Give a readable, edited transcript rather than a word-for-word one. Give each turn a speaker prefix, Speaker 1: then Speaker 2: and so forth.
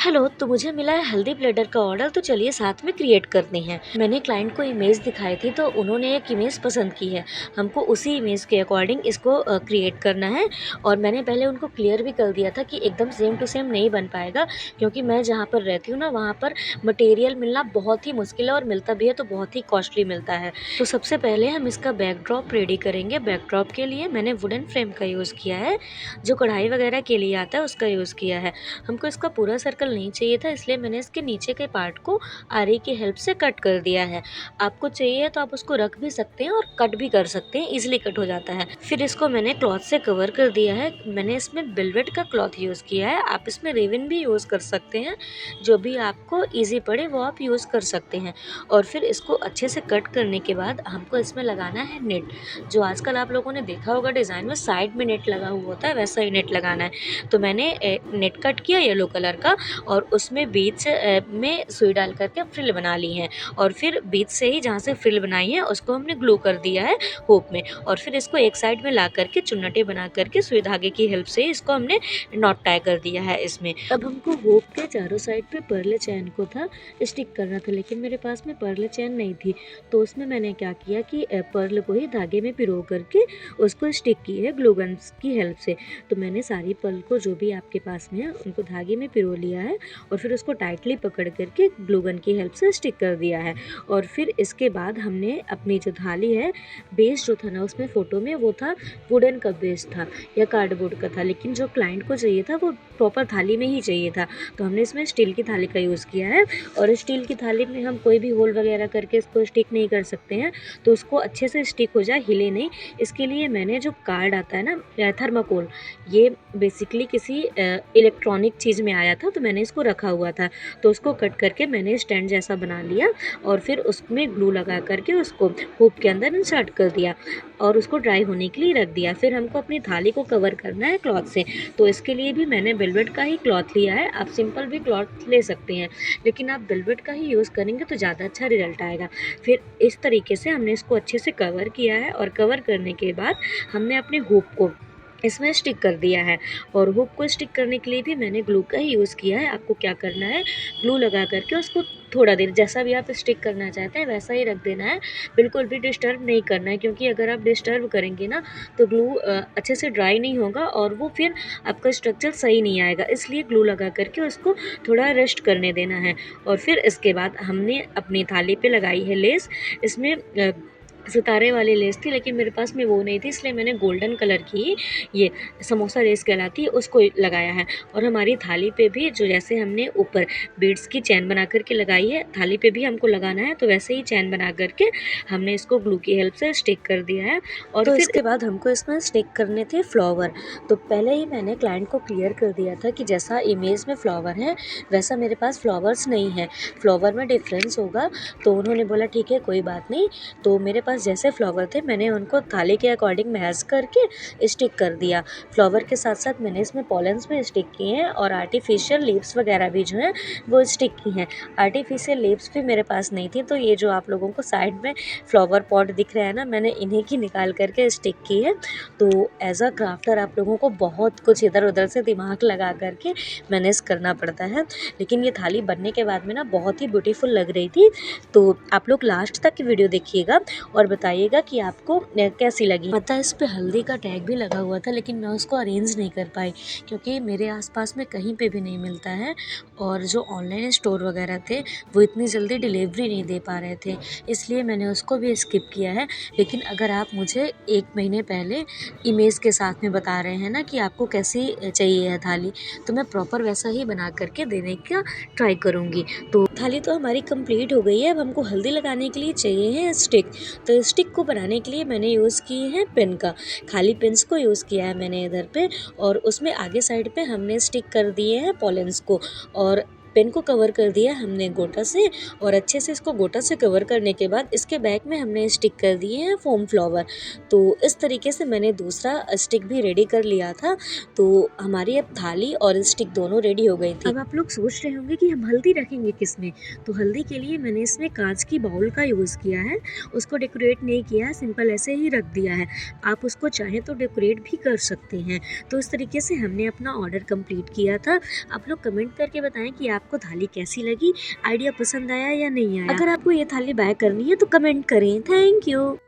Speaker 1: Hello, तो मुझे मिला है हल्दी प्लेटर का ऑर्डर, तो चलिए साथ में क्रिएट करते हैं। मैंने क्लाइंट को इमेज दिखाई थी तो उन्होंने एक इमेज पसंद की है। हमको उसी इमेज के अकॉर्डिंग इसको क्रिएट करना है और मैंने पहले उनको क्लियर भी कर दिया था कि एकदम सेम टू सेम नहीं बन पाएगा, क्योंकि मैं जहाँ पर रहती हूँ ना वहाँ पर मटेरियल मिलना बहुत ही मुश्किल है और मिलता भी है तो बहुत ही कॉस्टली मिलता है। तो सबसे पहले हम इसका बैकड्रॉप रेडी करेंगे। बैकड्रॉप के लिए मैंने वुडन फ्रेम का यूज़ किया है, जो कढ़ाई वगैरह के लिए आता है उसका यूज़ किया है। हमको इसका पूरा सर्कल नहीं चाहिए था, इसलिए मैंने इसके नीचे के पार्ट को आरी की हेल्प से कट कर दिया है। आपको चाहिए तो आप उसको रख भी सकते हैं और कट भी कर सकते हैं, इजीली कट हो जाता है। फिर इसको मैंने क्लॉथ से कवर कर दिया है। मैंने इसमें वेलवेट का क्लॉथ यूज़ किया है, आप इसमें रेविन भी यूज़ कर सकते हैं, जो भी आपको ईजी पड़े वो आप यूज़ कर सकते हैं। और फिर इसको अच्छे से कट करने के बाद हमको इसमें लगाना है नेट। जो आजकल आप लोगों ने देखा होगा डिज़ाइन में साइड में नेट लगा हुआ होता है, वैसा ही नेट लगाना है। तो मैंने नेट कट किया येलो कलर का और उसमें बीच में सुई डाल करके फ्रिल बना ली है और फिर बीच से ही जहाँ से फ्रिल बनाई है उसको हमने ग्लू कर दिया है हुक में और फिर इसको एक साइड में ला करके चुन्नटे बना करके सुई धागे की हेल्प से इसको हमने नॉट टाई कर दिया है इसमें। अब हमको हुक के चारों साइड पे पर्ल चैन को था स्टिक करना था, लेकिन मेरे पास में पर्ल चैन नहीं थी, तो उसमें मैंने क्या किया कि पर्ल को ही धागे में पिरो करके उसको स्टिक की है ग्लू गन की हेल्प से। तो मैंने सारी पर्ल को जो भी आपके पास में है उनको धागे में पिरो लिया है और फिर उसको टाइटली पकड़ करके ग्लू गन की हेल्प से स्टिक कर दिया है। और फिर इसके बाद हमने अपनी जो थाली है, बेस जो था ना उसमें फ़ोटो में वो था वुडन का बेस था या कार्डबोर्ड का था, लेकिन जो क्लाइंट को चाहिए था वो प्रॉपर थाली में ही चाहिए था, तो हमने इसमें स्टील की थाली का यूज़ किया है। और स्टील की थाली में हम कोई भी होल वगैरह करके इसको स्टिक नहीं कर सकते हैं, तो उसको अच्छे से स्टिक हो जाए, हिले नहीं, इसके लिए मैंने जो कार्ड आता है ना थर्माकोल, ये बेसिकली किसी इलेक्ट्रॉनिक चीज़ में आया था तो मैंने इसको रखा हुआ था, तो उसको कट करके मैंने स्टैंड जैसा बना लिया और फिर उसमें ग्लू लगा करके उसको हुक के अंदर इंसर्ट कर दिया और उसको ड्राई होने के लिए रख दिया। फिर हमको अपनी थाली को कवर करना है क्लॉथ से, तो इसके लिए भी मैंने वेलवेट का ही क्लॉथ लिया है। आप सिंपल भी क्लॉथ ले सकते हैं, लेकिन आप वेलवेट का ही यूज़ करेंगे तो ज़्यादा अच्छा रिजल्ट आएगा। फिर इस तरीके से हमने इसको अच्छे से कवर किया है और कवर करने के बाद हमने अपने हुक को इसमें स्टिक कर दिया है। और हुक को स्टिक करने के लिए भी मैंने ग्लू का ही यूज़ किया है। आपको क्या करना है, ग्लू लगा करके उसको थोड़ा देर जैसा भी आप स्टिक करना चाहते हैं वैसा ही रख देना है, बिल्कुल भी डिस्टर्ब नहीं करना है, क्योंकि अगर आप डिस्टर्ब करेंगे ना तो ग्लू अच्छे से ड्राई नहीं होगा और वो फिर आपका स्ट्रक्चर सही नहीं आएगा, इसलिए ग्लू लगा करके उसको थोड़ा रेस्ट करने देना है। और फिर इसके बाद हमने अपनी थाली पे लगाई है लेस। इसमें सितारे वाली लेस थी, लेकिन मेरे पास में वो नहीं थी, इसलिए मैंने गोल्डन कलर की ये समोसा लेस कहलाती है उसको लगाया है। और हमारी थाली पे भी जो जैसे हमने ऊपर बीड्स की चैन बना करके लगाई है, थाली पे भी हमको लगाना है, तो वैसे ही चैन बना करके हमने इसको ग्लू की हेल्प से स्टिक कर दिया है। और तो फिर इसके बाद हमको इसमें स्टिक करने थे फ्लावर। तो पहले ही मैंने क्लाइंट को क्लियर कर दिया था कि जैसा इमेज में फ्लावर है वैसा मेरे पास फ्लावर्स नहीं है, फ्लावर में डिफरेंस होगा। तो उन्होंने बोला ठीक है कोई बात नहीं। तो मेरे पास जैसे फ्लावर थे मैंने उनको थाली के अकॉर्डिंग मैच करके स्टिक कर दिया। फ्लावर के साथ साथ मैंने इसमें पॉलेंस भी स्टिक किए हैं और आर्टिफिशियल लीव्स वगैरह भी जो हैं वो स्टिक की हैं। आर्टिफिशियल लीव्स भी मेरे पास नहीं थी, तो ये जो आप लोगों को साइड में फ्लावर पॉट दिख रहा है ना, मैंने इन्हीं की निकाल करके स्टिक की है। तो एज अ क्राफ्टर आप लोगों को बहुत कुछ इधर उधर से दिमाग लगा करके मैनेज करना पड़ता है, लेकिन ये थाली बनने के बाद में ना बहुत ही ब्यूटीफुल लग रही थी। तो आप लोग लास्ट तक की वीडियो देखिएगा और बताइएगा कि आपको कैसी लगी। पता है इस पे हल्दी का टैग भी लगा हुआ था, लेकिन मैं उसको अरेंज नहीं कर पाई क्योंकि मेरे आसपास में कहीं पे भी नहीं मिलता है और जो ऑनलाइन स्टोर वगैरह थे वो इतनी जल्दी डिलीवरी नहीं दे पा रहे थे, इसलिए मैंने उसको भी स्किप किया है। लेकिन अगर आप मुझे 1 महीने पहले इमेज के साथ में बता रहे हैं ना कि आपको कैसी चाहिए है थाली, तो मैं प्रॉपर वैसा ही बना करके देने का ट्राई करूँगी। तो थाली तो हमारी कंप्लीट हो गई है, अब हमको हल्दी लगाने के लिए चाहिए है स्टिक। तो स्टिक को बनाने के लिए मैंने यूज़ की है पेन का, खाली पेन्स को यूज़ किया है मैंने इधर पे, और उसमें आगे साइड पे हमने स्टिक कर दिए हैं पॉलेंस को। और पेन को कवर कर दिया हमने गोटा से और अच्छे से इसको गोटा से कवर करने के बाद इसके बैक में हमने स्टिक कर दिए हैं फोम फ्लावर। तो इस तरीके से मैंने दूसरा स्टिक भी रेडी कर लिया था। तो हमारी अब थाली और स्टिक दोनों रेडी हो गई थी। अब आप लोग सोच रहे होंगे कि हम हल्दी रखेंगे किसमें, तो हल्दी के लिए मैंने इसमें कांच की बाउल का यूज़ किया है। उसको डेकोरेट नहीं किया है, सिंपल ऐसे ही रख दिया है। आप उसको चाहें तो डेकोरेट भी कर सकते हैं। तो इस तरीके से हमने अपना ऑर्डर कंप्लीट किया था। आप लोग कमेंट करके बताएं कि आपको थाली कैसी लगी, आइडिया पसंद आया या नहीं आया। अगर आपको ये थाली बाय करनी है तो कमेंट करें। Thank you.